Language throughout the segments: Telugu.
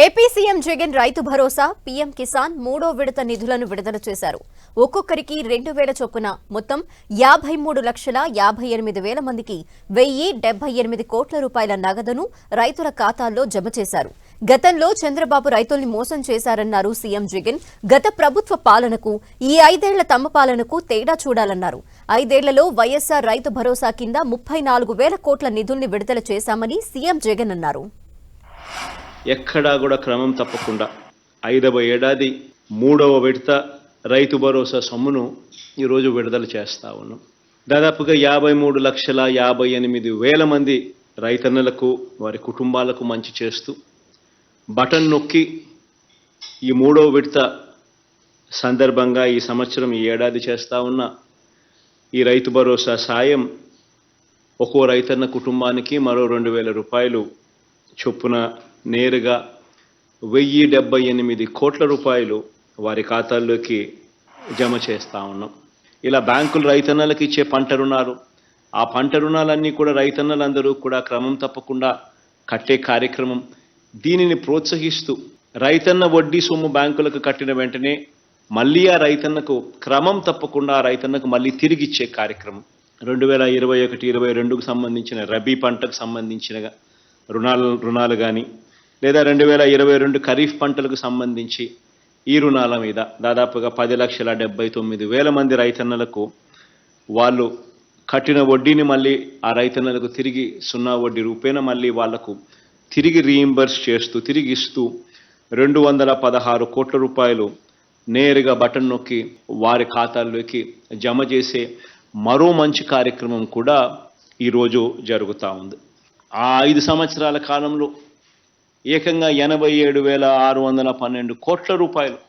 AP CM Jagan Rythu Bharosa PM Kisan మూడో విడత నిధులను విడుదల చేశారు. ఒక్కొక్కరికి 2,000 చొప్పున మొత్తం 53,58,000 మందికి 1,078 కోట్ల రూపాయల నగదును రైతుల ఖాతాల్లో జమ చేశారు. గతంలో చంద్రబాబు రైతుల్ని మోసం చేశారన్నారు సీఎం జగన్. గత ప్రభుత్వ పాలనకు ఈ 5 ఏళ్ల తమ పాలనకు తేడా చూడాలన్నారు. 5 ఏళ్లలో వైఎస్ఆర్ రైతు భరోసా కింద 34,000 కోట్ల నిధుల్ని విడుదల చేశామని సీఎం జగన్ అన్నారు. ఎక్కడా కూడా క్రమం తప్పకుండా 5వ ఏడాది 3వ విడత రైతు భరోసా సొమ్మును ఈరోజు విడుదల చేస్తా ఉన్నాం. దాదాపుగా 53,58,000 మంది రైతన్నలకు వారి కుటుంబాలకు మంచి చేస్తూ బటన్ నొక్కి ఈ 3వ విడత సందర్భంగా ఈ సంవత్సరం ఈ ఏడాది చేస్తా ఉన్న ఈ రైతు భరోసా సాయం ఒక్కో రైతన్న కుటుంబానికి మరో 2,000 రూపాయలు చొప్పున నేరుగా 1,078 కోట్ల రూపాయలు వారి ఖాతాల్లోకి జమ చేస్తూ ఉన్నాం. ఇలా బ్యాంకులు రైతన్నలకు ఇచ్చే పంట రుణాలు, ఆ పంట రుణాలన్నీ కూడా రైతన్నలందరూ కూడా క్రమం తప్పకుండా కట్టే కార్యక్రమం. దీనిని ప్రోత్సహిస్తూ రైతన్న వడ్డీ సొమ్ము బ్యాంకులకు కట్టిన వెంటనే మళ్ళీ ఆ రైతన్నకు క్రమం తప్పకుండా ఆ రైతన్నకు మళ్ళీ తిరిగి ఇచ్చే కార్యక్రమం 2021-22కు సంబంధించిన రబీ పంటకు సంబంధించిన రుణాలు కానీ లేదా 2022 ఖరీఫ్ పంటలకు సంబంధించి ఈ రుణాల మీద దాదాపుగా 10,79,000 మంది రైతన్నలకు వాళ్ళు కట్టిన వడ్డీని మళ్ళీ ఆ రైతన్నలకు తిరిగి 0 వడ్డీ రూపేణ మళ్ళీ వాళ్లకు తిరిగి రీయింబర్స్ చేస్తూ తిరిగి ఇస్తూ 216 కోట్ల రూపాయలు నేరుగా బటన్ నొక్కి వారి ఖాతాల్లోకి జమ చేసే మరో మంచి కార్యక్రమం కూడా ఈరోజు జరుగుతూ ఉంది. ఆ 5 సంవత్సరాల కాలంలో ఏకంగా 87,612 కోట్ల రూపాయలు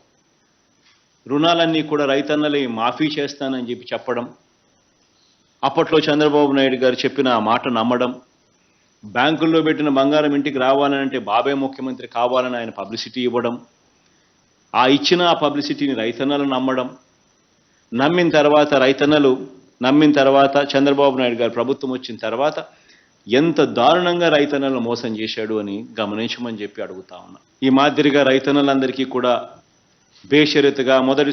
రుణాలన్నీ కూడా రైతన్నలే మాఫీ చేస్తానని చెప్పడం, అప్పట్లో చంద్రబాబు నాయుడు గారు చెప్పిన ఆ మాట నమ్మడం, బ్యాంకుల్లో పెట్టిన బంగారం ఇంటికి రావాలనంటే బాబే ముఖ్యమంత్రి కావాలని ఆయన పబ్లిసిటీ ఇవ్వడం, ఆ ఇచ్చిన ఆ పబ్లిసిటీని రైతన్నలు నమ్మిన తర్వాత చంద్రబాబు నాయుడు గారు ప్రభుత్వం వచ్చిన తర్వాత ఎంత దారుణంగా రైతన్నలను మోసం చేశాడు అని గమనించమని చెప్పి అడుగుతా ఉన్నా. ఈ మాదిరిగా రైతన్నలందరికీ కూడా బేషరతుగా మొదటి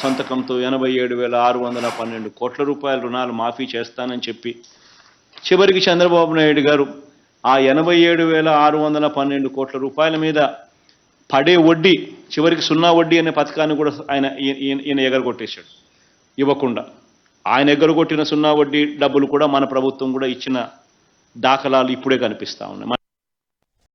సంతకంతో 87,612 కోట్ల రూపాయల రుణాలు మాఫీ చేస్తానని చెప్పి చివరికి చంద్రబాబు నాయుడు గారు ఆ 87,612 కోట్ల రూపాయల మీద పడే వడ్డీ చివరికి 0 వడ్డీ అనే పథకాన్ని కూడా ఈయన ఎగరగొట్టేశాడు. ఇవ్వకుండా ఆయన ఎగరగొట్టిన 0 వడ్డీ డబ్బులు కూడా మన ప్రభుత్వం కూడా ఇచ్చిన దాఖలాలు ఇప్పుడే కనిపిస్తూ ఉన్నాయి.